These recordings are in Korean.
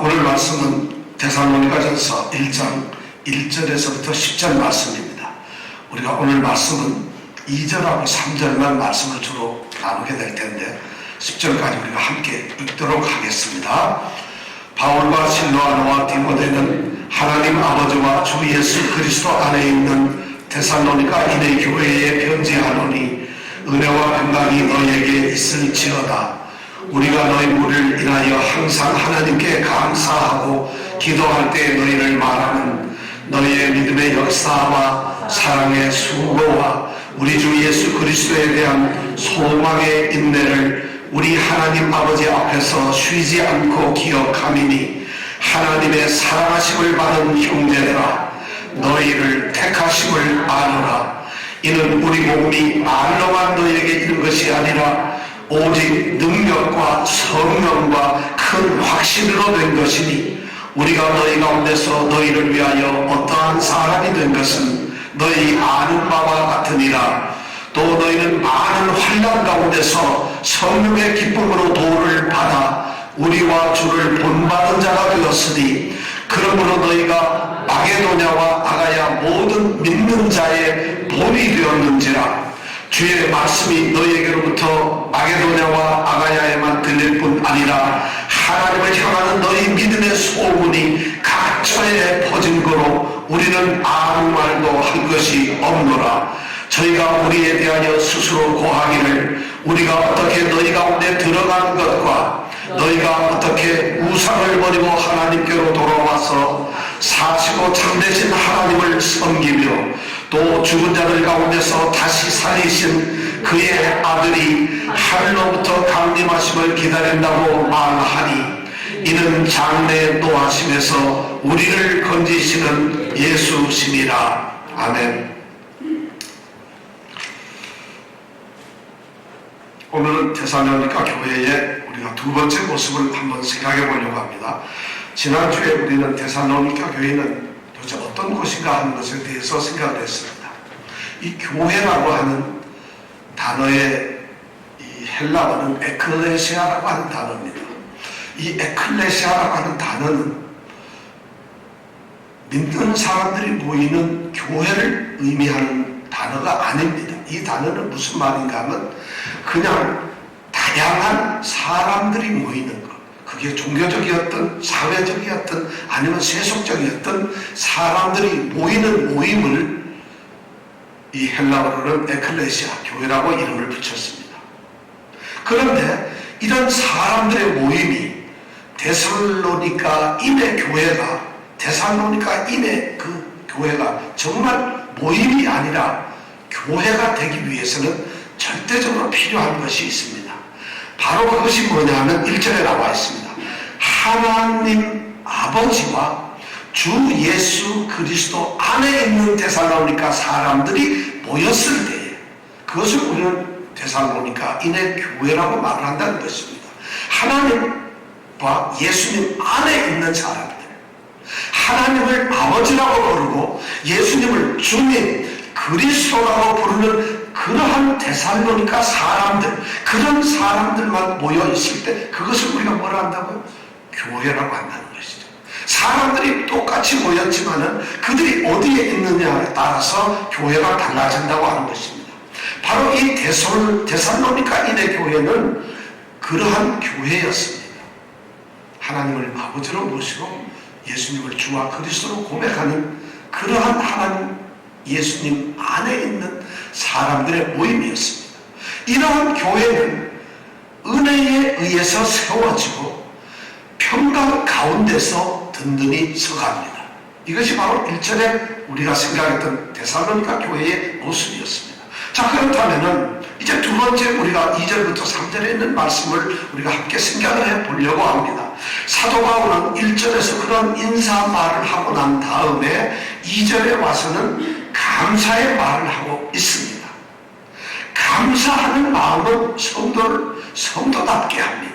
오늘 말씀은 데살로니가전서 1장 1절에서부터 10절 말씀입니다. 우리가 오늘 말씀은 2절하고 3절만 말씀을 주로 나누게 될 텐데 10절까지 우리가 함께 읽도록 하겠습니다. 바울과 실로아노와 디모데는 하나님 아버지와 주 예수 그리스도 안에 있는 데살로니가 인의 교회에 편지하노니 은혜와 평강이 너희에게 있을지어다. 우리가 너희 무리를 인하여 항상 하나님께 감사하고 기도할 때 너희를 말하는 너희의 믿음의 역사와 사랑의 수고와 우리 주 예수 그리스도에 대한 소망의 인내를 우리 하나님 아버지 앞에서 쉬지 않고 기억함이니 하나님의 사랑하심을 받은 형제들아 너희를 택하심을 아노라. 이는 우리 몸이 말로만 너희에게 이른 것이 아니라 오직 능력과 성령과 큰 확신으로 된 것이니 우리가 너희 가운데서 너희를 위하여 어떠한 사람이 된 것은 너희 아는 바와 같으니라. 또 너희는 많은 환난 가운데서 성령의 기쁨으로 도를 받아 우리와 주를 본받은 자가 되었으니 그러므로 너희가 마게도냐와 아가야 모든 믿는 자의 본이 되었는지라. 주의 말씀이 너희에게로부터 마게도냐와 아가야에만 들릴 뿐 아니라 하나님을 향하는 너희 믿음의 소문이 각처에 퍼진 거로 우리는 아무 말도 할 것이 없노라. 저희가 우리에 대하여 스스로 고하기를 우리가 어떻게 너희 가운데 들어간 것과 너희가 어떻게 우상을 버리고 하나님께로 돌아와서 사시고 참되신 하나님을 섬기며 또 죽은 자들 가운데서 다시 살리신 그의 아들이 하늘로부터 강림하심을 기다린다고 말하니 이는 장래에 노하심에서 우리를 건지시는 예수심이라. 아멘. 오늘은 데살로니가 교회의 우리가 두 번째 모습을 한번 생각해 보려고 합니다. 지난주에 우리는 데살로니가 교회는 도대체 어떤 곳인가 하는 것에 대해서 생각을 했습니다. 이 교회라고 하는 단어의 이 헬라어는 에클레시아라고 하는 단어입니다. 이 에클레시아라고 하는 단어는 믿는 사람들이 모이는 교회를 의미하는 단어가 아닙니다. 이 단어는 무슨 말인가 하면 그냥 다양한 사람들이 모이는 것, 그게 종교적이었든 사회적이었든 아니면 세속적이었든 사람들이 모이는 모임을 이 헬라어로는 에클레시아, 교회라고 이름을 붙였습니다. 그런데 이런 사람들의 모임이 데살로니가인의 교회가 데살로니가인의 그 교회가 정말 모임이 아니라 교회가 되기 위해서는 절대적으로 필요한 것이 있습니다. 바로 그것이 뭐냐면 1절에 나와 있습니다. 하나님 아버지와 주 예수 그리스도 안에 있는 데살로니가 사람들이 모였을 때에 그것을 우리는 데살로니가인의 교회라고 말을 한다는 것입니다. 하나님과 예수님 안에 있는 사람들, 하나님을 아버지라고 부르고 예수님을 주님 그리스도라고 부르는 그러한 데살로니가 사람들, 그런 사람들만 모여 있을 때 그것을 우리가 뭐라 한다고요? 교회라고 한다는 것이죠. 사람들이 똑같이 모였지만은 그들이 어디에 있느냐에 따라서 교회가 달라진다고 하는 것입니다. 바로 이 데살로니가인의 교회는 그러한 교회였습니다. 하나님을 아버지로 모시고 예수님을 주와 그리스도로 고백하는 그러한 하나님 예수님 안에 있는 사람들의 모임이었습니다. 이러한 교회는 은혜에 의해서 세워지고 평강 가운데서 든든히 서갑니다. 이것이 바로 1절에 우리가 생각했던 데살로니가 교회의 모습이었습니다. 자, 그렇다면은 이제 두 번째 우리가 2절부터 3절에 있는 말씀을 우리가 함께 생각을 해 보려고 합니다. 사도 바울은 1절에서 그런 인사 말을 하고 난 다음에 2절에 와서는 감사의 말을 하고 있습니다. 감사하는 마음은 성도를 성도답게 합니다.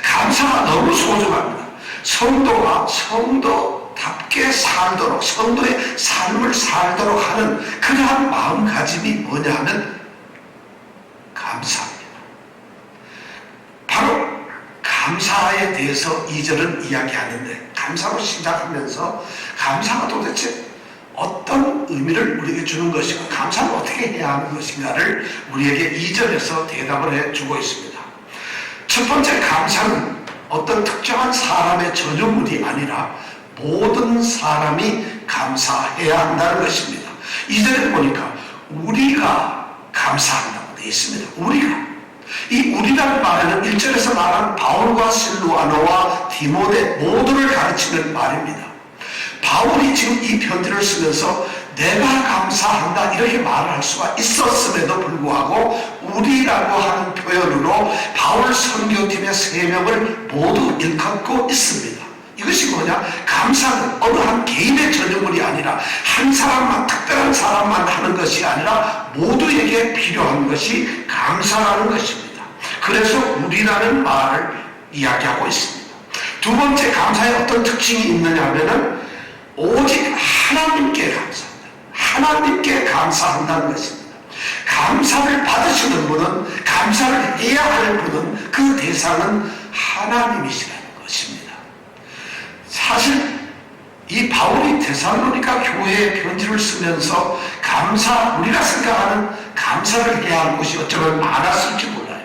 감사가 너무 소중합니다. 성도가 성도답게 살도록, 성도의 삶을 살도록 하는 그러한 마음가짐이 뭐냐 하면 감사합니다. 바로 감사에 대해서 2절은 이야기하는데, 감사로 시작하면서 감사가 도대체 어떤 의미를 우리에게 주는 것이고 감사를 어떻게 해야 하는 것인가를 우리에게 2절에서 대답을 해주고 있습니다. 첫 번째, 감사는 어떤 특정한 사람의 전유물이 아니라 모든 사람이 감사해야 한다는 것입니다. 2절에 보니까 우리가 감사한다고 되어 있습니다. 우리가. 이 우리라는 말에는 1절에서 말한 바울과 실루아노와 디모데 모두를 가르치는 말입니다. 바울이 지금 이 편지를 쓰면서 내가 감사한다 이렇게 말을 할 수가 있었음에도 불구하고 우리라고 하는 표현으로 바울 선교팀의 3명을 모두 일컫고 있습니다. 이것이 뭐냐? 감사는 어느 한 개인의 전유물이 아니라 한 사람만, 특별한 사람만 하는 것이 아니라 모두에게 필요한 것이 감사라는 것입니다. 그래서 우리라는 말을 이야기하고 있습니다. 두 번째, 감사에 어떤 특징이 있느냐 하면은 오직 하나님께 감사한다. 하나님께 감사한다는 것입니다. 감사를 받으시는 분은, 감사를 해야 할 분은, 그 대상은 하나님이시라는 것입니다. 사실 이 바울이 데살로니가 교회에 편지를 쓰면서 우리가 생각하는 감사를 해야 할 것이 어쩌면 많았을지 몰라요.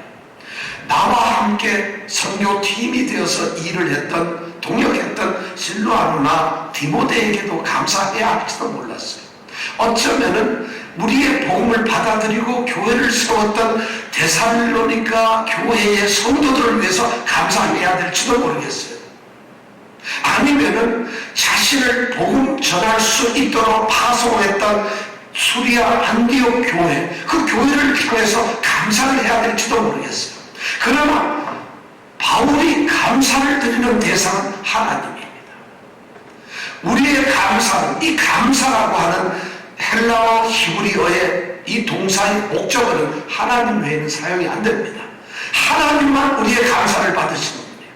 나와 함께 선교팀이 되어서 일을 했던, 동역했던 실루아노나 디모데에게도 감사해야 할지도 몰랐어요. 어쩌면은 우리의 복음을 받아들이고 교회를 세웠던 데살로니가 교회의 성도들을 위해서 감사해야 될지도 모르겠어요. 아니면은 자신을 복음 전할 수 있도록 파송했던 수리아 안디옥 교회, 그 교회를 향해서 감사를 해야 될지도 모르겠어요. 그러나 바울이 감사를 드리는 대상은 하나님입니다. 우리의 감사는, 이 감사라고 하는 헬라어 히브리어의 이 동사의 목적어는 하나님 외에는 사용이 안 됩니다. 하나님만 우리의 감사를 받으시는 분이에요.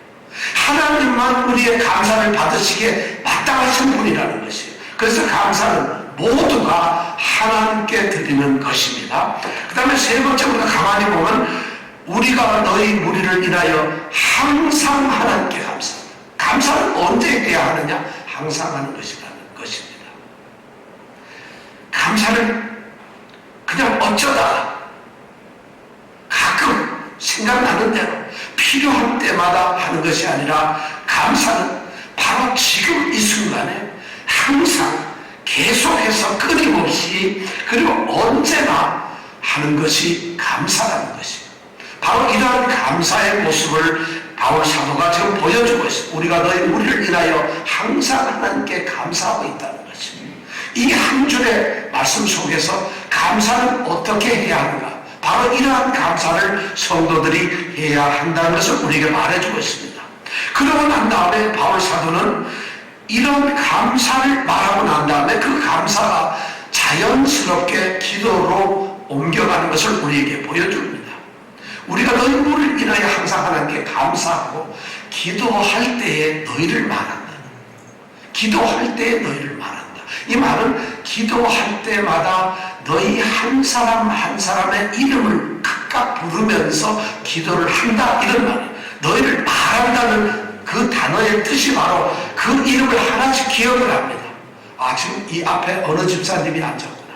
하나님만 우리의 감사를 받으시기에 마땅하신 분이라는 것이에요. 그래서 감사는 모두가 하나님께 드리는 것입니다. 그 다음에 세 번째, 우리가 가만히 보면 우리가 너희 무리를 인하여 항상 하나님께 감사한다. 감사는 언제 해야 하느냐? 항상 하는 것이라는 것입니다. 감사를 그냥 어쩌다 가끔 생각나는 대로 필요한 때마다 하는 것이 아니라 감사는 바로 지금 이 순간에 항상 계속해서 끊임없이 그리고 언제나 하는 것이 감사라는 것입니다. 바로 이러한 감사의 모습을 바울 사도가 지금 보여주고 있습니다. 우리가 너희 우리를 인하여 항상 하나님께 감사하고 있다는 것입니다. 이 한 줄의 말씀 속에서 감사는 어떻게 해야 하는가? 바로 이러한 감사를 성도들이 해야 한다는 것을 우리에게 말해주고 있습니다. 그러고 난 다음에 바울 사도는 이런 감사를 말하고 난 다음에 그 감사가 자연스럽게 기도로 옮겨가는 것을 우리에게 보여줍니다. 우리가 너희 우리를 인하여 항상 하나님께 감사하고 기도할 때에 너희를 말한다. 기도할 때에 너희를 말한다. 이 말은 기도할 때마다 너희 한 사람 한 사람의 이름을 각각 부르면서 기도를 한다, 이런 말이에요. 너희를 말한다는 그 단어의 뜻이 바로 그 이름을 하나씩 기억을 합니다. 아, 지금 이 앞에 어느 집사님이 앉았구나.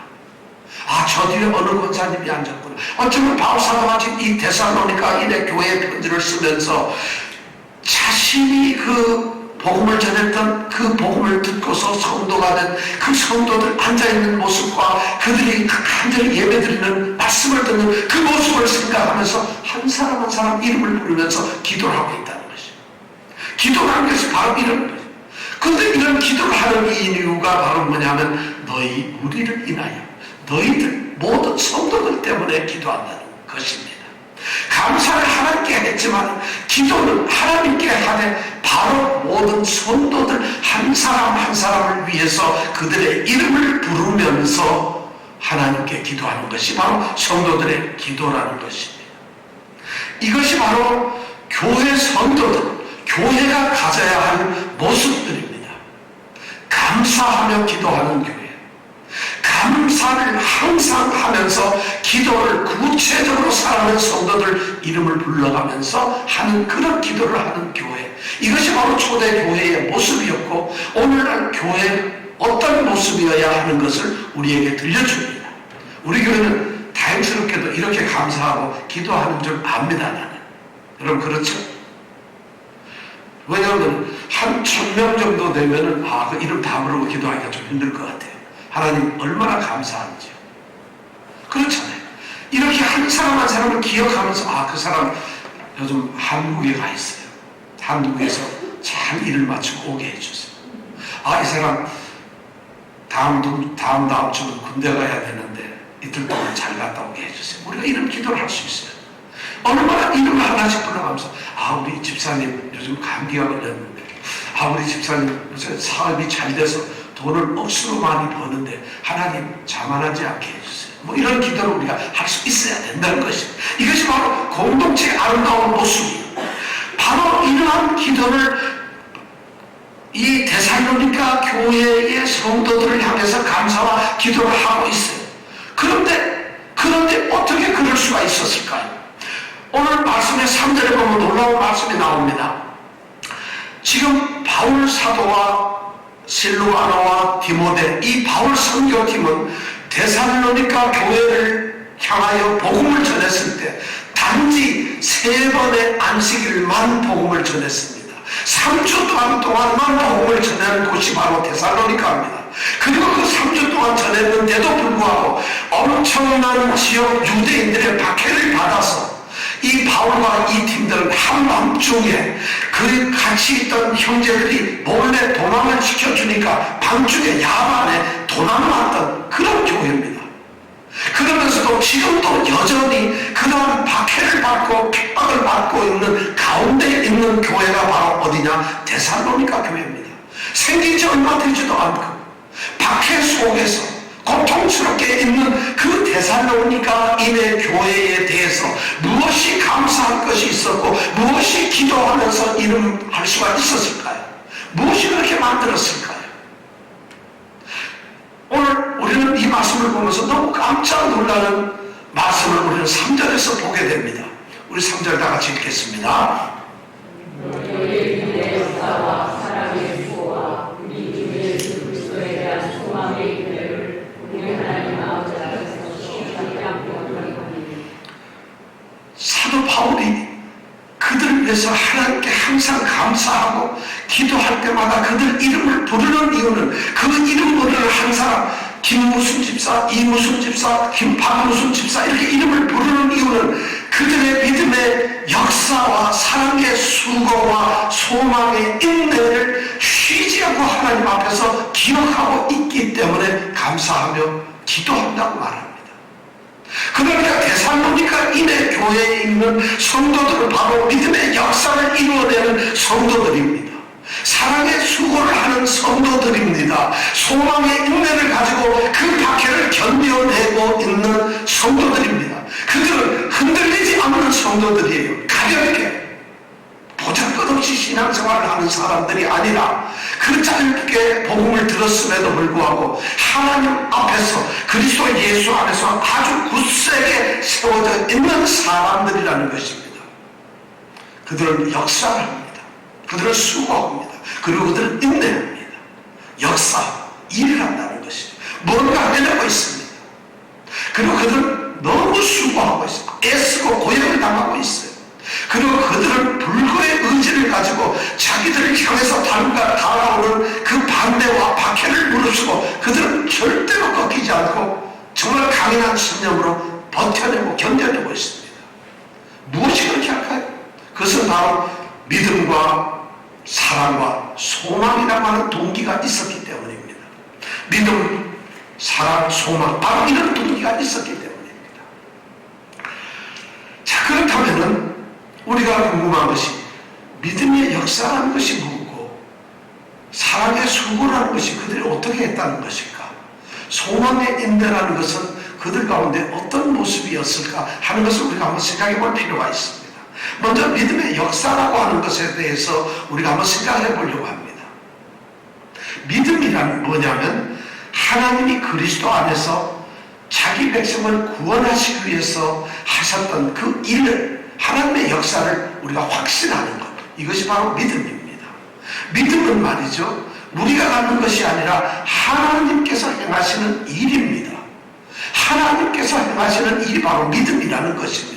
아, 저 뒤에 어느 권사님이 앉았구나. 어쩌면 바울 사도가 지금 이 데살로니가 인의 교회 편지를 쓰면서 자신이 그 복음을 전했던 그 복음을 듣고서 성도가 된 그 성도들 앉아있는 모습과 그들이 간절히 예배드리는 말씀을 듣는 그 모습을 생각하면서 한 사람 한 사람 이름을 부르면서 기도를 하고 있다는 것이죠. 기도하는 것이 바로 이런 거예요. 그런데 이런 기도를 하는 이유가 바로 뭐냐면 너희 우리를 인하여 너희들 모든 성도들 때문에 기도한다는 것입니다. 감사를 하나님께 했지만 기도는 하나님께 하되 바로 모든 성도들 한 사람 한 사람을 위해서 그들의 이름을 부르면서 하나님께 기도하는 것이 바로 성도들의 기도라는 것입니다. 이것이 바로 교회 성도들, 교회가 가져야 하는 모습들입니다. 감사하며 기도하는 교회, 감사를 항상 하면서 기도를 구체적으로 사랑하는 성도들 이름을 불러가면서 하는 그런 기도를 하는 교회, 이것이 바로 초대 교회의 모습이었고 오늘날 교회는 어떤 모습이어야 하는 것을 우리에게 들려줍니다. 우리 교회는 다행스럽게도 이렇게 감사하고 기도하는 줄 압니다. 나는. 여러분 그렇죠? 왜냐하면 한 1000명 정도 되면은 그 이름 다 부르고 기도하기가 좀 힘들 것 같아요. 하나님 얼마나 감사한지요. 그렇잖아요. 이렇게 한 사람 한 사람을 기억하면서 그 사람 요즘 한국에 가 있어요. 한국에서 잘 일을 마치고 오게 해주세요. 이 사람 다음 주는 군대 가야 되는데 이틀 동안 잘 갔다 오게 해주세요. 우리가 이런 기도를 할 수 있어요. 얼마나 이름을 하나씩 불러가면서 우리 집사님 요즘 감기가 걸렸는데 우리 집사님 요새 사업이 잘 돼서 돈을 억수로 많이 버는데 하나님 자만하지 않게 해주세요. 뭐 이런 기도를 우리가 할 수 있어야 된다는 것입니다. 이것이 바로 공동체의 아름다운 모습이에요. 바로 이러한 기도를 이 데살로니가 교회의 성도들을 향해서 감사와 기도를 하고 있어요. 그런데 어떻게 그럴 수가 있었을까요? 오늘 말씀의 3절에 보면 놀라운 말씀이 나옵니다. 지금 바울 사도와 실루아나와 디모데, 이 바울 선교팀은 데살로니가 교회를 향하여 복음을 전했을 때 단지 3번의 안식일만 복음을 전했습니다. 3주 동안만 복음을 전하는 곳이 바로 데살로니가입니다. 그리고 그 3주 동안 전했는데도 불구하고 엄청난 지역 유대인들의 박해를 받아서 이 바울과 이 팀들은 한밤중에 그 같이 있던 형제들이 몰래 도망을 시켜주니까 밤중에 야반에 도망왔던 그런 교회입니다. 그러면서도 지금도 여전히 그러한 박해를 받고 핍박을 받고 있는 가운데 있는 교회가 바로 어디냐? 데살로니가 교회입니다. 생긴 지 얼마 되지도 않고 박해 속에서 고통스럽게 있는 그 데살로니가인의 교회에 대해서 무엇이 감사할 것이 있었고 무엇이 기도하면서 이름할 수가 있었을까요? 무엇이 그렇게 만들었을까요? 오늘 우리는 이 말씀을 보면서 너무 깜짝 놀라는 말씀을 우리는 3절에서 보게 됩니다. 우리 3절 다 같이 읽겠습니다. 너희의 역사와 사랑의 수고와 우리 주 예수 그리스도에 대한 소망의 인내를 우리 하나님 아버지 앞에서 시원하게 않고 사도 바울이 그들을 위해서 하나님께 항상 감사하고 기도할 때마다 그들 이름을 부르는 이유는 그 이름 부르는 한 사람 김무순 집사, 이무순 집사, 김박무순 집사 이렇게 이름을 부르는 이유는 그들의 믿음의 역사와 사랑의 수고와 소망의 인내를 쉬지 않고 하나님 앞에서 기억하고 있기 때문에 감사하며 기도한다고 말합니다. 그러니까 데살로니가인의 교회에 있는 성도들은 바로 믿음의 역사를 이루어내는 성도들입니다. 사랑의 수고를 하는 성도들입니다. 소망의 인내를 가지고 그 박해를 견뎌내고 있는 성도들입니다. 그들은 흔들리지 않는 성도들이에요. 가볍게 보잘것없이 신앙생활을 하는 사람들이 아니라 그 짧게 복음을 들었음에도 불구하고 하나님 앞에서 그리스도 예수 안에서 아주 굳세게 세워져 있는 사람들이라는 것입니다. 그들은 역사를 합니다. 그들은 수고합니다. 그리고 그들은 인내합니다. 역사, 일을 한다는 것이죠. 뭔가 해내고 있습니다. 그리고 그들은 너무 수고하고 있어요. 애쓰고 고역을 당하고 있어요. 그리고 그들은 불교의 의지를 가지고 자기들을 향해서 다가오는 그 반대와 박해를 무릅쓰고 그들은 절대로 꺾이지 않고 정말 강인한 신념으로 버텨내고 견뎌내고 있습니다. 무엇이 그렇게 할까요? 그것은 바로 믿음과 사랑과 소망이라고 하는 동기가 있었기 때문입니다. 믿음, 사랑, 소망 바로 이런 동기가 있었기 때문입니다. 자, 그렇다면은 우리가 궁금한 것이 믿음의 역사라는 것이 뭐고 사랑의 수고라는 것이 그들이 어떻게 했다는 것일까? 소망의 인내라는 것은 그들 가운데 어떤 모습이었을까 하는 것을 우리가 한번 생각해 볼 필요가 있습니다. 먼저 믿음의 역사라고 하는 것에 대해서 우리가 한번 생각해 보려고 합니다. 믿음이란 뭐냐면 하나님이 그리스도 안에서 자기 백성을 구원하시기 위해서 하셨던 그 일을, 하나님의 역사를 우리가 확신하는 것, 이것이 바로 믿음입니다. 믿음은 말이죠, 우리가 갖는 것이 아니라 하나님께서 행하시는 일입니다. 하나님께서 행하시는 일이 바로 믿음이라는 것입니다.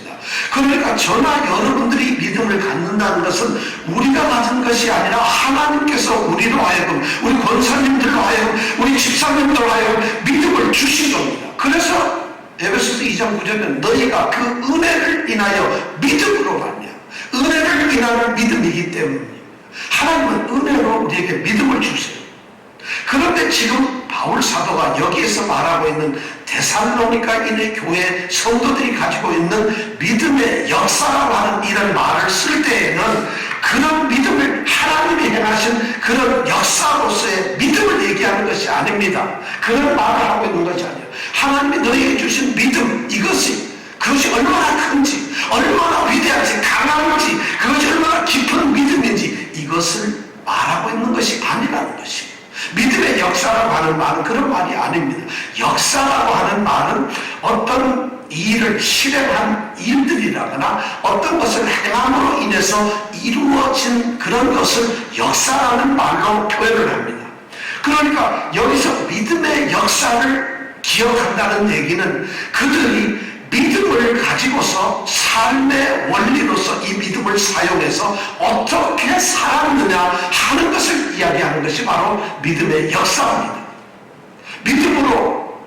그러니까 저나 여러분들이 믿음을 갖는다는 것은 우리가 가진 것이 아니라 하나님께서 우리로 하여금, 우리 권사님들로 하여금, 우리 집사님들로 하여금 믿음을 주신 겁니다. 그래서 에베소서 2장 9절은 너희가 그 은혜를 인하여 믿음으로 말미암아, 은혜를 인하여 믿음이기 때문입니다. 하나님은 은혜로 우리에게 믿음을 주세요. 그런데 지금 바울 사도가 여기에서 말하고 있는 데살로니가인의 교회 성도들이 가지고 있는 믿음의 역사라고 하는 이런 말을 쓸 때에는 그런 믿음을 하나님이 행하신 그런 역사로서의 믿음을 얘기하는 것이 아닙니다. 그런 말을 하고 있는 것이 아니에요. 하나님이 너희에게 주신 믿음, 그것이 얼마나 큰지, 얼마나 위대한지, 강한지, 그것이 얼마나 깊은 믿음인지, 이것을 말하고 있는 것이 아니라는 것입니다. 믿음의 역사라고 하는 말은 그런 말이 아닙니다. 역사라고 하는 말은 어떤 일을 실행한 일들이라거나 어떤 것을 행함으로 인해서 이루어진 그런 것을 역사라는 말로 표현을 합니다. 그러니까 여기서 믿음의 역사를 기억한다는 얘기는 그들이 믿음을 가지고서 삶의 원리로서 이 믿음을 사용해서 어떻게 살았느냐 하는 것을 이야기하는 것이 바로 믿음의 역사입니다. 믿음으로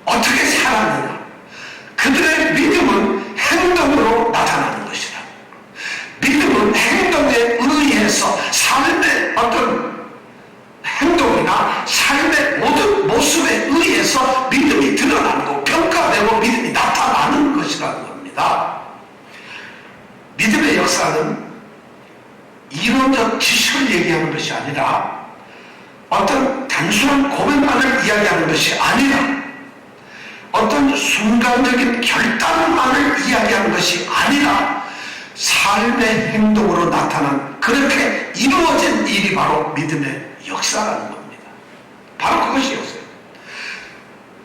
어떻게 살았느냐, 그들의 믿음은 행동으로 나타나는 것이다. 믿음은 행동에 의해서 삶의 어떤 행동이나 삶의 모든 모습에 의해서 믿음이 드러나는 거, 평가되고 믿음이 나타나는 것이라는 겁니다. 믿음의 역사는 이론적 지식을 얘기하는 것이 아니라 어떤 단순한 고백만을 이야기하는 것이 아니라 어떤 순간적인 결단만을 이야기하는 것이 아니라 삶의 행동으로 나타난, 그렇게 이루어진 일이 바로 믿음의 역사라는 겁니다. 바로 그것이 역사예요.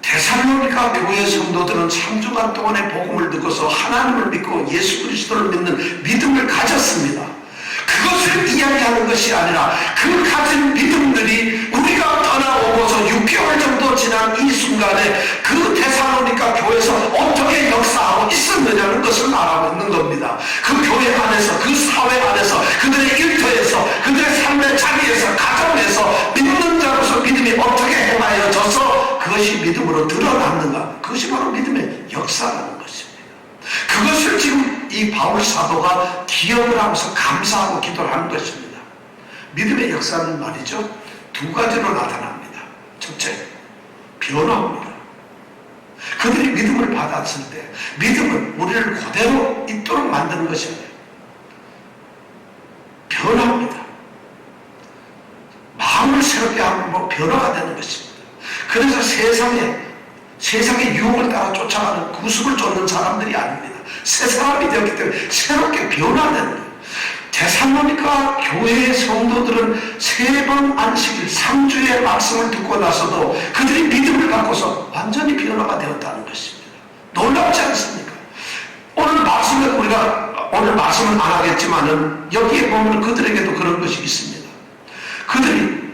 데살로니가 교회 성도들은 3주간 동안의 복음을 듣고서 하나님을 믿고 예수 그리스도를 믿는 믿음을 가졌습니다. 그것을 이야기하는 것이 아니라 그 가진 믿음들이 우리가 떠나오고서 6개월 정도 지난 이 순간에 그 데살로니가 교회에서 어떻게 역사하고 있었느냐는 것을 말하고 있는 겁니다. 그 교회 안에서, 그 사회 안에서, 그들의 일터에서, 그들의 삶의 자리에서, 가정에서 믿는 자로서 믿음이 어떻게 행하여져서 그것이 믿음으로 드러났는가, 그것이 바로 믿음의 역사라는 것입니다. 그것을 지금 이 바울 사도가 기억을 하면서 감사하고 기도를 하는 것입니다. 믿음의 역사는 말이죠, 두 가지로 나타납니다. 첫째, 변화입니다. 그들이 믿음을 받았을 때 믿음은 우리를 그대로 있도록 만드는 것이 아니에요. 변화입니다. 마음을 새롭게 하면 변화가 되는 것입니다. 그래서 세상의 유혹을 따라 쫓아가는 구습을 쫓는 사람들이 아닙니다. 새 사람이 되었기 때문에 새롭게 변화되는 거예요. 데살로니가 교회의 성도들은 3번 안식일 3주의 말씀을 듣고 나서도 그들이 믿음을 갖고서 완전히 변화가 되었다는 것입니다. 놀랍지 않습니까? 오늘 말씀은 안 하겠지만은 여기에 보면 그들에게도 그런 것이 있습니다. 그들이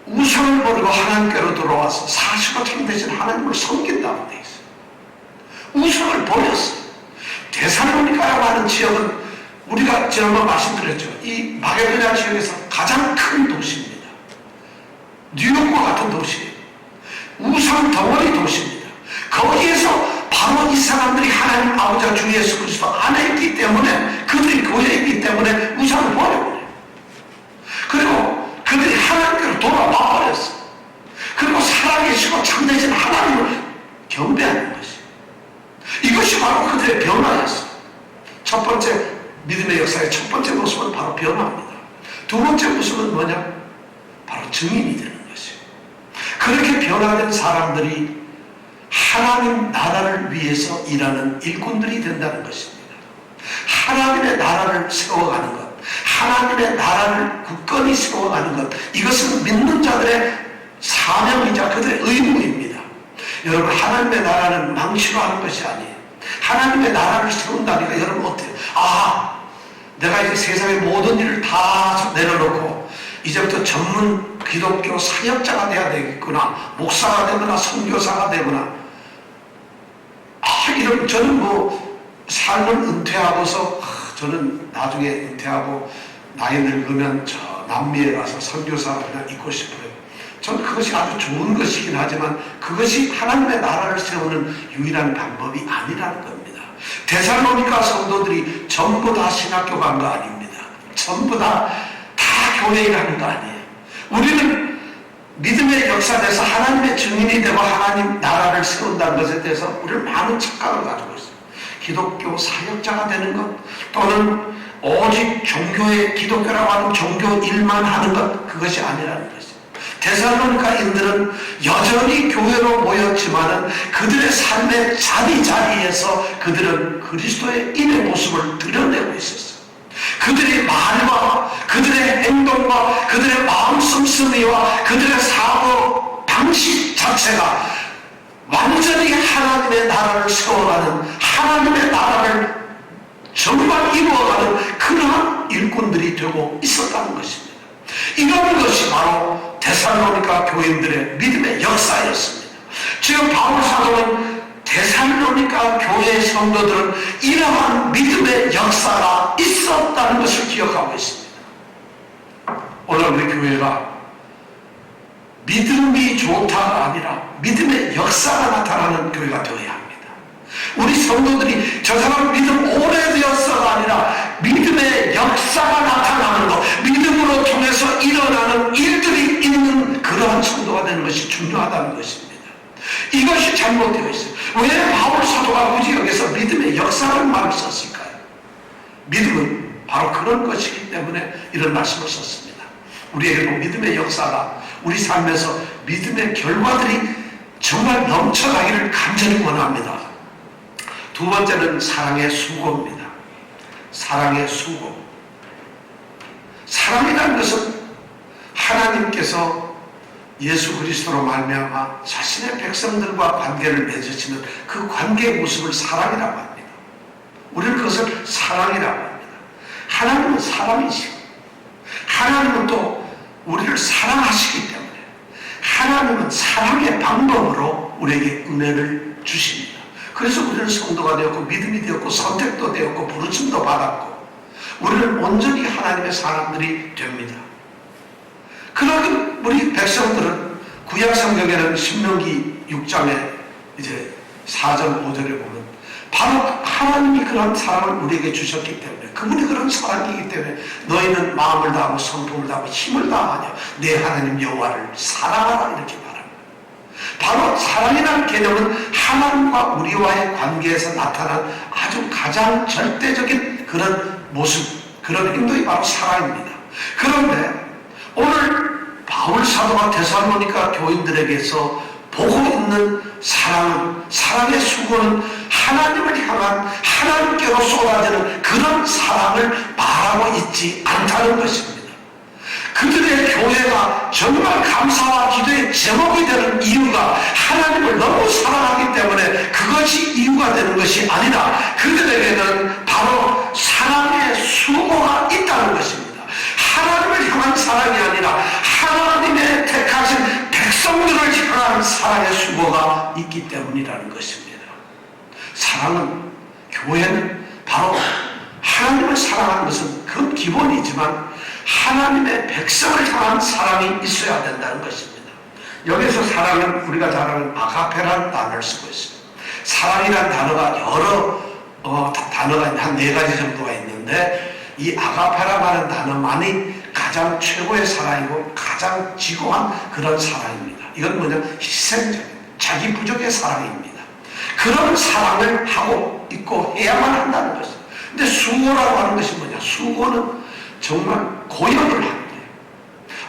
우상을 버리고 하나님께로 돌아와서 사실과 참되신 하나님을 섬긴다고 되어 있어요. 우상을 버렸어요. 데살로니가라고 하는 지역은 우리가 지난번 말씀드렸죠. 이 마게도냐 지역에서 가장 큰 도시입니다. 뉴욕과 같은 도시예요. 우상 덩어리 도시입니다. 거기에서 바로 이 사람들이 하나님 아버지와 주 예수 그리스도 안에 있기 때문에, 그들이 교회에 있기 때문에 우상을 버려버려요. 그리고 그들이 하나님께로 돌아와 버렸어요. 그리고 살아계시고 참되신 하나님을 경배하는 것이에요. 이것이 바로 그들의 변화였어요. 첫 번째, 믿음의 역사의 첫 번째 모습은 바로 변화입니다. 두 번째 모습은 뭐냐? 바로 증인이 되는 것이에요. 그렇게 변화된 사람들이 하나님 나라를 위해서 일하는 일꾼들이 된다는 것입니다. 하나님의 나라를 세워가는 것, 하나님의 나라를 굳건히 세워가는 것, 이것은 믿는 자들의 사명 사명이자 그들의 의무입니다. 여러분, 하나님의 나라는 망치로 하는 것이 아니에요. 하나님의 나라를 세운다니까 여러분 어때요? 내가 이제 세상의 모든 일을 다 내려놓고 이제부터 전문 기독교 사역자가 돼야 되겠구나, 목사가 되거나 선교사가 되거나, 이런, 저는 삶을 은퇴하고서 저는 나중에 은퇴하고 나이 늙으면 저 남미에 가서 선교사 그냥 있고 싶어요. 저는 그것이 아주 좋은 것이긴 하지만 그것이 하나님의 나라를 세우는 유일한 방법이 아니라는 겁니다. 데살로니가 성도들이 전부 다 신학교 간 거 아닙니다. 전부 다 교회에 가는 거 아니에요. 우리는 믿음의 역사에서 하나님의 증인이 되고 하나님 나라를 세운다는 것에 대해서 우리는 많은 착각을 가지고 있어요. 기독교 사역자가 되는 것, 또는 오직 종교의 기독교라고 하는 종교 일만 하는 것, 그것이 아니라는 것이죠. 데살로니가인들은 여전히 교회로 모였지만은 그들의 삶의 자리자리에서 그들은 그리스도의 인의 모습을 드러내고 있었어요. 그들의 말과 그들의 행동과 그들의 마음 씀씀이와 그들의 사고 방식 자체가 완전히 하나님의 나라를 세워가는, 하나님의 나라를 정말 이루어가는 그러한 일꾼들이 되고 있었다는 것입니다. 이런 것이 바로 데살로니가 교인들의 믿음의 역사였습니다. 지금 바울 사도는 데살로니가 교회의 성도들은 이러한 믿음의 역사가 있었다는 것을 기억하고 있습니다. 오늘 우리 교회가 믿음이 좋다가 아니라 믿음의 역사가 나타나는 교회가 되어야 합니다. 우리 성도들이 저 사람 믿음 오래되었어가 아니라 믿음의 역사가 나타나는 것, 믿음으로 통해서 일어나는 일들이 있는 그러한 성도가 되는 것이 중요하다는 것입니다. 이것이 잘못되어 있어요. 왜 바울 사도가 굳이 여기서 믿음의 역사라는 말을 썼을까요? 믿음은 바로 그런 것이기 때문에 이런 말씀을 썼습니다. 우리에게 믿음의 역사가 우리 삶에서 믿음의 결과들이 정말 넘쳐나기를 간절히 원합니다. 두 번째는 사랑의 수고입니다. 사랑의 수고. 사랑이라는 것은 하나님께서 예수 그리스도로 말미암아 자신의 백성들과 관계를 맺으시는 그 관계의 모습을 사랑이라고 합니다. 우리는 그것을 사랑이라고 합니다. 하나님은 사랑이시고 하나님은 또 우리를 사랑하시기 때문에 하나님은 사랑의 방법으로 우리에게 은혜를 주십니다. 그래서 우리는 성도가 되었고 믿음이 되었고 선택도 되었고 부르심도 받았고 우리는 온전히 하나님의 사람들이 됩니다. 그러면 우리 백성들은 구약 성경에는 신명기 6장에 이제 4절 5절에 보면 바로 하나님이 그런 사랑을 우리에게 주셨기 때문에 그분이 그런 사랑이기 때문에 너희는 마음을 다하고 성품을 다하고 힘을 다하며 내 하나님 여호와를 사랑하라 이렇게 말합니다. 바로 사랑이라는 개념은 하나님과 우리와의 관계에서 나타난 아주 가장 절대적인 그런 모습, 그런 행동이 바로 사랑입니다. 그런데 오늘 바울 사도가 데살로니가 교인들에게서 보고 있는 사랑은, 사랑의 수고는 하나님을 향한 하나님께로 쏟아지는 그런 사랑을 말하고 있지 않다는 것입니다. 그들의 교회가 정말 감사와 기도의 제목이 되는 이유가 하나님을 너무 사랑하기 때문에 그것이 이유가 되는 것이 아니라 그들에게는 바로 사랑의 수고가 있다는 것입니다. 하나님을 향한 사랑이 아니라 하나님의 택하신 백성들을 향한 사랑의 수고가 있기 때문이라는 것입니다. 사랑은, 교회는 바로 하나님을 사랑하는 것은 그 기본이지만 하나님의 백성을 향한 사랑이 있어야 된다는 것입니다. 여기서 사랑은 우리가 잘 아는 아가페라는 단어를 쓰고 있습니다. 사랑이라는 단어가 여러 단어가 한 4가지 정도가 있는데 이 아가페라라는 단어만이 가장 최고의 사랑이고 가장 지고한 그런 사랑입니다. 이건 뭐냐? 희생적인 자기 부족의 사랑입니다. 그런 사랑을 하고 있고 해야만 한다는 것입니다. 근데 수고라고 하는 것이 뭐냐? 수고는 정말 고역을 합니다.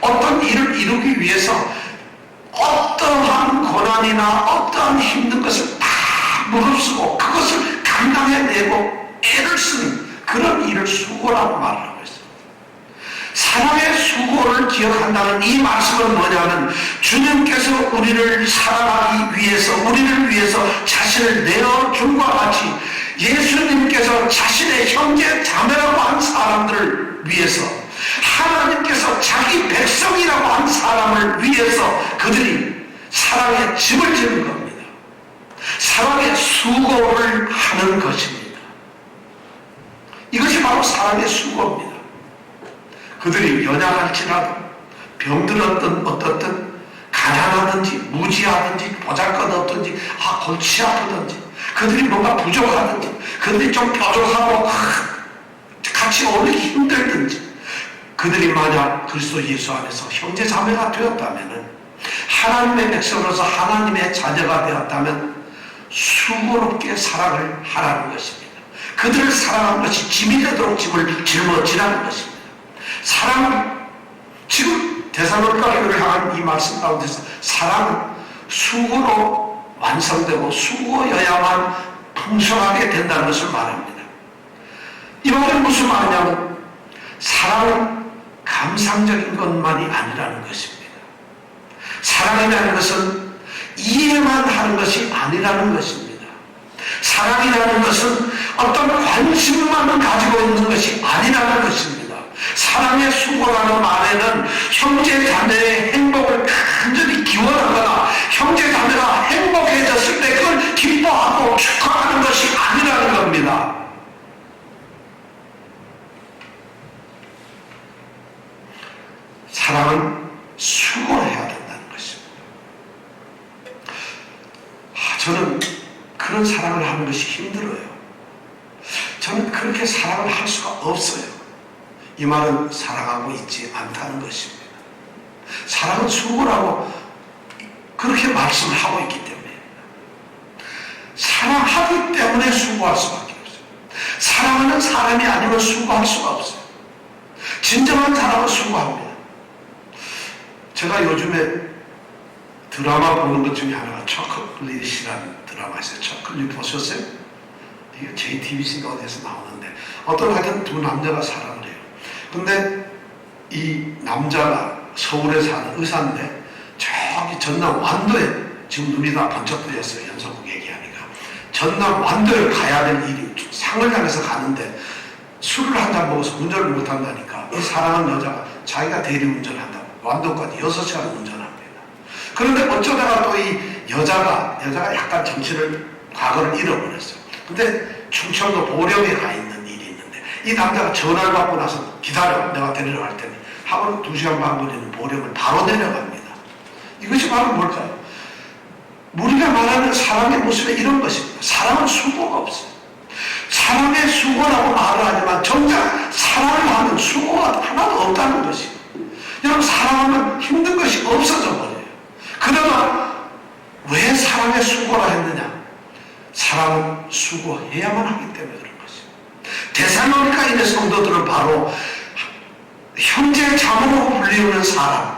어떤 일을 이루기 위해서 어떠한 고난이나 어떠한 힘든 것을 다 무릅쓰고 그것을 감당해내고 애를 쓰는 그런 일을 수고라고 말을 하고 있습니다. 사랑의 수고를 기억한다는 이 말씀은 뭐냐면 주님께서 우리를 사랑하기 위해서 우리를 위해서 자신을 내어줌과 같이 예수님께서 자신의 형제 자매라고 한 사람들을 위해서 하나님께서 자기 백성이라고 한 사람을 위해서 그들이 사랑의 집을 지은 겁니다. 사랑의 수고를 하는 것입니다. 이것이 바로 사랑의 수고입니다. 그들이 연약할지라도 병들었든 어떻든 가난하든지 무지하든지 보잘것없든지 골치 아프든지 그들이 뭔가 부족하든지 그들이 좀 뾰족하고 같이 어울리기 힘들든지 그들이 만약 그리스도 예수 안에서 형제 자매가 되었다면 하나님의 백성으로서 하나님의 자녀가 되었다면 수고롭게 사랑을 하라는 것입니다. 그들을 사랑하는 것이 짐이 되도록 짐을 짊어지라는 것입니다. 사랑은 지금 데살로니가 교회를 향한 이 말씀 가운데서 사랑은 수고로 완성되고 수고여야만 풍성하게 된다는 것을 말합니다. 이 말은 무슨 말이냐면 사랑은 감상적인 것만이 아니라는 것입니다. 사랑이라는 것은 이해만 하는 것이 아니라는 것입니다. 사랑이라는 것은 어떤 관심만 가지고 있는 것이 아니라는 것입니다. 사랑의 수고라는 말에는 형제 자매의 행복을 간절히 기원하거나 형제 자매가 행복해졌을 때 그걸 기뻐하고 축하하는 것이 아니라는 겁니다. 사랑은 수고해야 된다는 것입니다. 저는 그런 사랑을 하는 것이 힘들어요. 저는 그렇게 사랑을 할 수가 없어요. 이 말은 사랑하고 있지 않다는 것입니다. 사랑은 수고라고 그렇게 말씀을 하고 있기 때문에 사랑하기 때문에 수고할 수밖에 없어요. 사랑하는 사람이 아니면 수고할 수가 없어요. 진정한 사랑은 수고합니다. 제가 요즘에 드라마 보는 것 중에 하나가 초콜릿이라는 드라마 있어요. 초콜릿 보셨어요? 이게 JTBC가 어디에서 나오는데 어떤 하여튼 두 남자가 사랑을 해요. 근데 이 남자가 서울에 사는 의사인데 저기 전남 완도에 지금 눈이 다 번쩍 뜨였어요. 연속국 얘기하니까 전남 완도에 가야 될 일이 상을 향해서 가는데 술을 한 잔 먹어서 운전을 못한다니까 이 사랑하는 여자가 자기가 대리운전을 한다고 완도까지 6시간 운전합니다. 그런데 어쩌다가 또 이 여자가 약간 정신을 과거를 잃어버렸어요. 근데 충청도 보령에 가 있는 일이 있는데 이 남자가 전화를 받고 나서 기다려 내가 데리러 갈 테니 하고 2시간 반 걸리는 보령을 바로 내려갑니다. 이것이 바로 뭘까요? 우리가 말하는 사랑의 모습에 이런 것입니다. 사랑은 수고가 없어요. 사랑의 수고라고 말을 하지만 정작 사랑을 하면 수고가 하나도 없다는 것이에요. 여러분 사랑하면 힘든 것이 없어져 버려요. 그러나 왜 사랑의 수고라 했느냐? 사랑은 수고해야만 하기 때문에 그런 것입니다. 데살로니가인의 성도들은 바로 형제 자매로 불리우는 사람,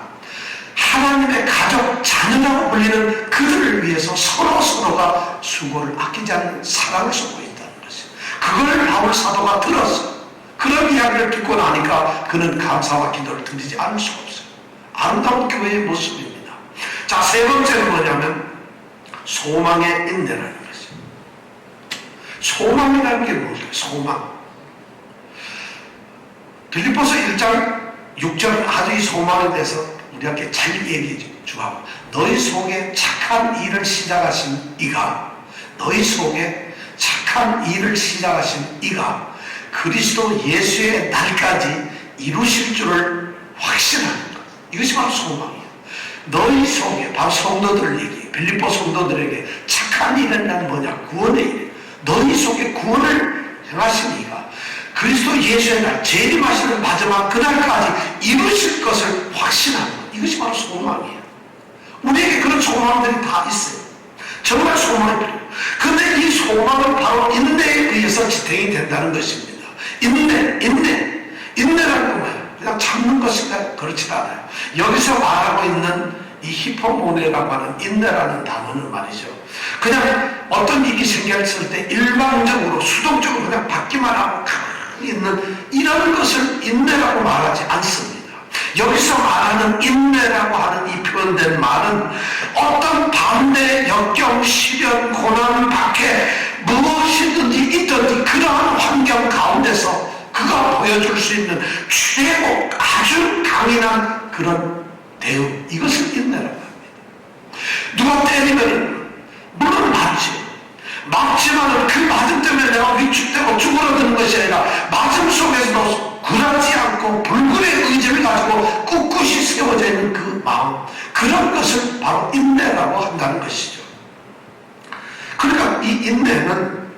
하나님의 가족 자녀라고 불리는 그들을 위해서 서로가 수고를 아끼지 않는 사랑을 쏟고 있다는 것이에요. 그걸 바울 사도가 들었어요. 그런 이야기를 듣고 나니까 그는 감사와 기도를 드리지 않을 수가 없어요. 아름다운 교회의 모습입니다. 자, 세 번째는 뭐냐면 소망의 인내라는 것이에요. 소망이라는 게 뭘까요? 소망. 빌립보서 1장 6절 아주 이 소망에 대해서 우리에게 잘 얘기해 주하고 너희 속에 착한 일을 시작하신 이가 그리스도 예수의 날까지 이루실 줄을 확신하는 것. 이것이 바로 소망이에요. 너희 속에 바로 성도들을 얘기해. 빌립보 성도들에게 착한 일은 뭐냐? 구원의 일. 너희 속에 구원을 행하신 이가 그리스도 예수의 날 재림하시는 마지막 그날까지 이루실 것을 확신하는 것. 이것이 바로 소망이에요. 우리에게 그런 소망들이 다 있어요. 정말 소망이 필요해요. 그런데 이 소망은 바로 인내에 의해서 지탱이 된다는 것입니다. 인내라는 건 뭐예요? 그냥 참는 것인가요? 그렇지 않아요. 여기서 말하고 있는 이 히포모네라고 하는 인내라는 단어는 말이죠. 그냥 어떤 일이 생겼을 때 일방적으로 수동적으로 그냥 받기만 하고 가만히 있는 이런 것을 인내라고 말하지 않습니다. 여기서 말하는 인내라고 하는 이 표현된 말은 어떤 반대, 역경, 시련, 고난, 박해 무엇이든지 있든지 그러한 환경 가운데서 그가 보여줄 수 있는 최고 아주 강인한 그런 대응, 이것을 인내라고 합니다. 누가 때리면 물론 맞지만은 그 맞음 때문에 내가 위축되고 죽어드는 것이 아니라 맞음 속에서도 굴하지 않고 불굴의 의지를 가지고 꿋꿋이 세워져 있는 그 마음, 그런 것을 바로 인내라고 한다는 것이죠. 그러니까 이 인내는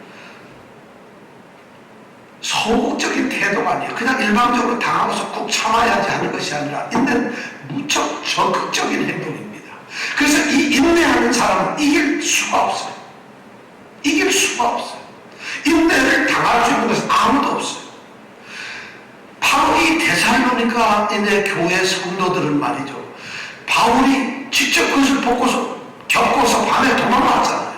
소극적인 태도가 아니에요. 그냥 일방적으로 당하고서 꾹 참아야지 하는 것이 아니라 인내는 무척 적극적인 행동입니다. 그래서 이 인내하는 사람은 이길 수가 없어요. 이길 수가 없어요. 인내를 당할 수 있는 것은 아무도 없어요. 바로 이 데살로니가인의 교회 성도들은 말이죠, 바울이 직접 그것을 겪고서 밤에 도망갔잖아요.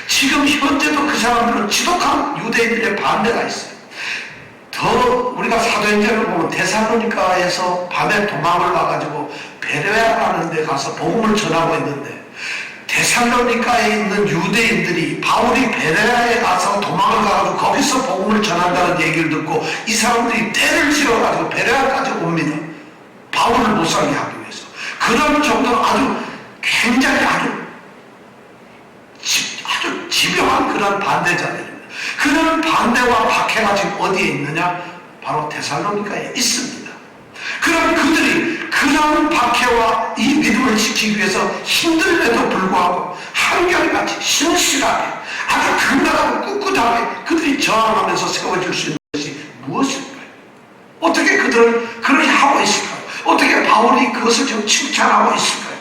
지금 현재도 그 사람들은 지독한 유대인들의 반대가 있어요. 더 우리가 사도행전을 보면 데살로니가에서 밤에 도망을 와가지고 베레아라는 데 가서 복음을 전하고 있는데, 데살로니가에 있는 유대인들이 바울이 베레아에 가서 도망을 가가지고 거기서 복음을 전한다는 얘기를 듣고 이 사람들이 떼를 지어가지고 베레아까지 옵니다. 바울을 못 살게 하기 위해서. 그런 정도로 아주 굉장히 아주 집요한 그런 반대자들입니다. 그런 반대와 박해가 지금 어디에 있느냐? 바로 데살로니가에 있습니다. 그럼 그들이 그런 박해와 이 믿음을 지키기 위해서 힘들에도 불구하고 한결같이 신실하게 아주 강력하고 꿋꿋하게 그들이 저항하면서 세워줄 수 있는 것이 무엇일까요? 어떻게 그들을 그렇게 하고 있을까요? 어떻게 바울이 그것을 좀 칭찬하고 있을까요?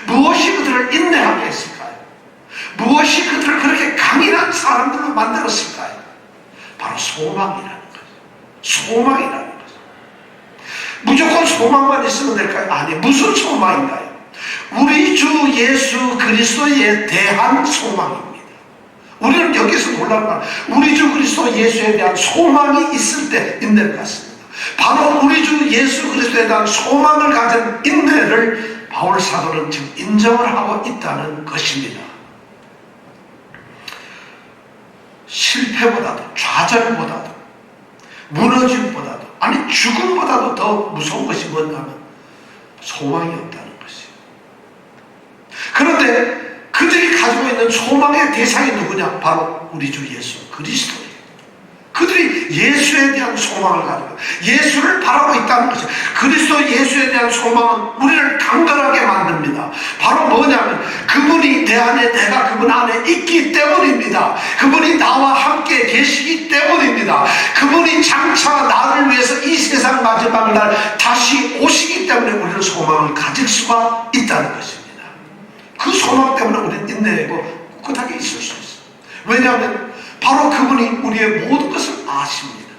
무엇이 그들을 인내하게 했을까요? 무엇이 그들을 그렇게 강인한 사람들로 만들었을까요? 바로 소망이라는 거죠. 소망이라는 거죠. 무조건 소망만 있으면 될까요? 아니, 무슨 소망인가요? 우리 주 예수 그리스도에 대한 소망입니다. 우리는 여기서 놀라는 건 우리 주 그리스도 예수에 대한 소망이 있을 때 인내를 갖습니다. 바로 우리 주 예수 그리스도에 대한 소망을 가진 인내를 바울 사도는 지금 인정을 하고 있다는 것입니다. 실패보다도, 좌절보다도, 무너짐보다도, 아니 죽음보다도 더 무서운 것이 뭔가면 소망이 없다는 것이에요. 그런데 그들이 가지고 있는 소망의 대상이 누구냐? 바로 우리 주 예수 그리스도예요. 그들이 예수에 대한 소망을 가지고 예수를 바라고 있다는 것이에요. 그리스도 예수에 대한 소망은 우리를 강건하게 만듭니다. 바로 뭐냐면 그분이 내 안에, 내가 그분 안에 있기 때문입니다. 그분이 나와 함께 계시기 때문입니다. 그분이 장차 나를 위해서 이 세상 마지막 날 다시 오시기 때문에 우리는 소망을 가질 수가 있다는 것입니다. 그 소망 때문에 우리는 인내하고 꿋꿋하게 있을 수 있어요. 왜냐하면 바로 그분이 우리의 모든 것을 아십니다.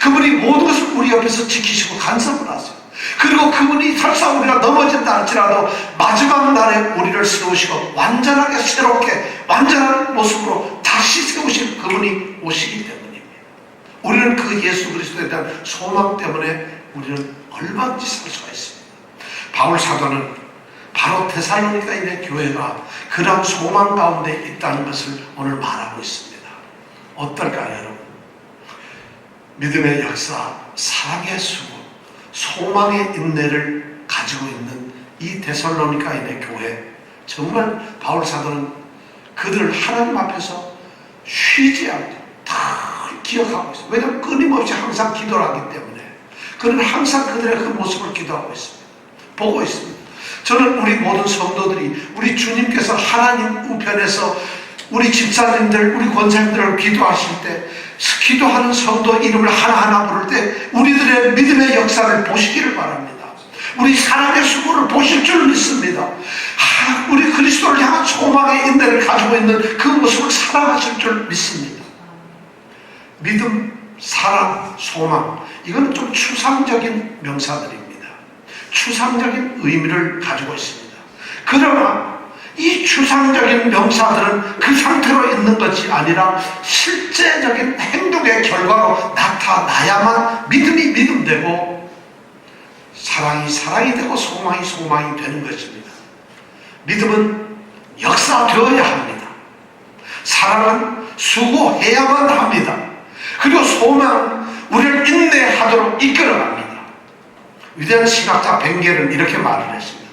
그분이 모든 것을 우리 옆에서 지키시고 간섭을 하세요. 그리고 그분이 설사 우리가 넘어진다 할지라도 마지막 날에 우리를 세우시고 완전하게 새롭게 완전한 모습으로 다시 세우실 그분이 오시기 때문입니다. 우리는 그 예수 그리스도에 대한 소망 때문에 우리는 얼마든지 살 수가 있습니다. 바울 사도는 바로 데살로니가인의 교회가 그런 소망 가운데 있다는 것을 오늘 말하고 있습니다. 어떨까요, 여러분? 믿음의 역사, 사랑의 수고, 소망의 인내를 가지고 있는 이 데살로니가인의 교회, 정말 바울 사도는 그들을 하나님 앞에서 쉬지 않고 다 기억하고 있어요. 왜냐하면 끊임없이 항상 기도를 하기 때문에 그는 항상 그들의 그 모습을 기도하고 있습니다. 보고 있습니다. 저는 우리 모든 성도들이 우리 주님께서 하나님 우편에서 우리 집사님들, 우리 권사님들을 기도하실 때, 기도하는 성도 이름을 하나하나 부를 때 우리들의 믿음의 역사를 보시기를 바랍니다. 우리 사랑의 수고를 보실 줄 믿습니다. 우리 그리스도를 향한 소망의 인내를 가지고 있는 그 모습을 사랑하실 줄 믿습니다. 믿음, 사랑, 소망, 이건 좀 추상적인 명사들입니다. 추상적인 의미를 가지고 있습니다. 그러나 이 추상적인 명사들은 그 상태로 있는 것이 아니라 실제적인 행동의 결과로 나타나야만 믿음이 믿음되고 사랑이 사랑이 되고 소망이 소망이 되는 것입니다. 믿음은 역사되어야 합니다. 사랑은 수고해야만 합니다. 그리고 소망은 우리를 인내하도록 이끌어갑니다. 위대한 신학자 벵겔은 이렇게 말을 했습니다.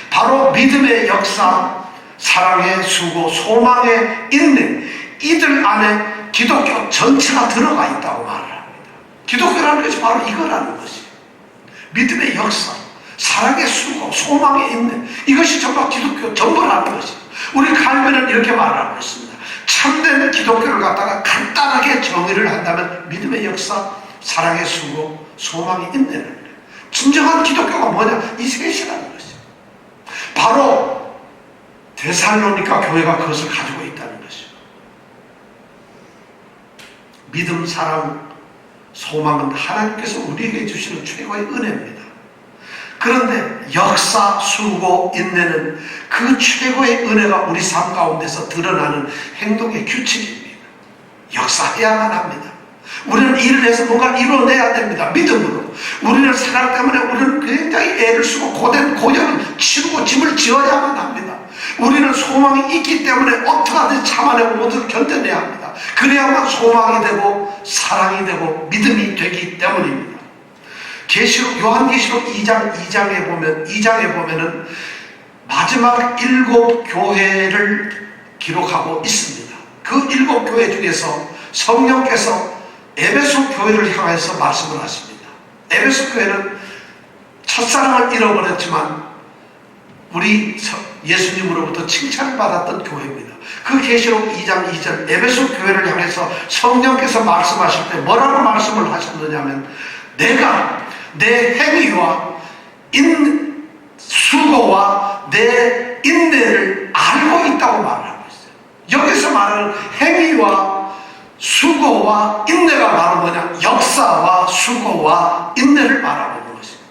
바로 믿음의 역사, 사랑의 수고, 소망의 인내, 이들 안에 기독교 전체가 들어가 있다고 말을 합니다. 기독교라는 것이 바로 이거라는 것이에요. 믿음의 역사, 사랑의 수고, 소망의 인내, 이것이 정말 기독교 전부라는 것이에요. 우리 칼빈은 이렇게 말하고 있습니다. 참된 기독교를 갖다가 간단하게 정의를 한다면 믿음의 역사, 사랑의 수고, 소망의 인내를 해요. 진정한 기독교가 뭐냐? 이 셋이라는 것이에요. 바로 데살로니가 교회가 그것을 가지고 있다는 것이죠. 믿음, 사랑, 소망은 하나님께서 우리에게 주시는 최고의 은혜입니다. 그런데 역사, 수고, 인내는 그 최고의 은혜가 우리 삶 가운데서 드러나는 행동의 규칙입니다. 역사해야만 합니다. 우리는 일을 해서 뭔가 이루어내야 됩니다. 믿음으로. 우리는 사랑 때문에 우리는 굉장히 애를 쓰고 고연을 치르고 짐을 지어야만 합니다. 우리는 소망이 있기 때문에 어떻게 하든지 참아내고 모두를 견뎌내야 합니다. 그래야만 소망이 되고 사랑이 되고 믿음이 되기 때문입니다. 요한계시록 2장에 보면은 마지막 7교회를 기록하고 있습니다. 그 7교회 중에서 성령께서 에베소 교회를 향해서 말씀을 하십니다. 에베소 교회는 첫사랑을 잃어버렸지만 우리 예수님으로부터 칭찬을 받았던 교회입니다. 그 계시록 2장 2절 에베소 교회를 향해서 성령께서 말씀하실 때 뭐라고 말씀을 하셨느냐면, 내가 내 행위와 수고와 내 인내를 알고 있다고 말을 하고 있어요. 여기서 말하는 행위와 수고와 인내가 바로 뭐냐? 역사와 수고와 인내를 말하고 있는 것입니다.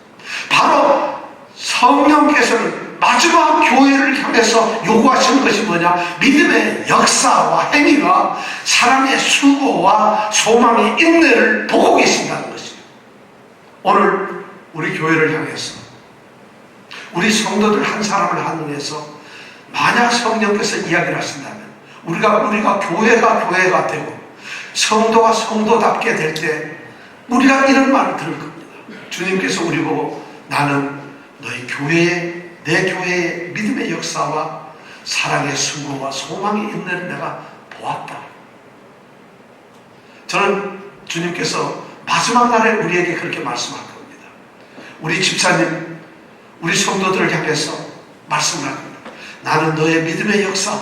바로 성령께서는 마지막 교회를 향해서 요구하시는 것이 뭐냐? 믿음의 역사와 행위와 사랑의 수고와 소망의 인내를 보고 계신다는 것입니다. 오늘 우리 교회를 향해서, 우리 성도들 한 사람을 향해서 만약 성령께서 이야기를 하신다면 우리가 교회가 되고 성도가 성도답게 될 때 우리가 이런 말을 들을 겁니다. 주님께서 우리 보고 나는 너희 내 교회의 믿음의 역사와 사랑의 수고와 소망의 인내를 내가 보았다. 저는 주님께서 마지막 날에 우리에게 그렇게 말씀할 겁니다. 우리 집사님, 우리 성도들을 향해서 말씀을 할 겁니다. 나는 너의 믿음의 역사,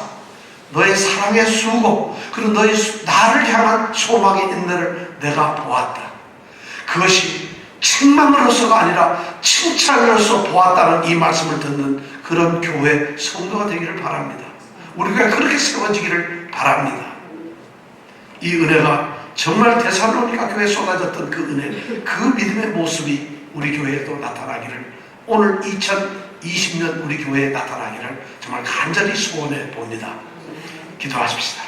너의 사랑의 수고, 그리고 나를 향한 소망의 인내를 내가 보았다. 그것이 책망으로서가 아니라 칭찬으로서 보았다는 이 말씀을 듣는 그런 교회 성도가 되기를 바랍니다. 우리가 그렇게 세워지기를 바랍니다. 이 은혜가 정말 데살로니가 교회에 쏟아졌던 그 은혜, 그 믿음의 모습이 우리 교회에도 나타나기를, 오늘 2020년 우리 교회에 나타나기를 정말 간절히 소원해 봅니다. 기도하십시다.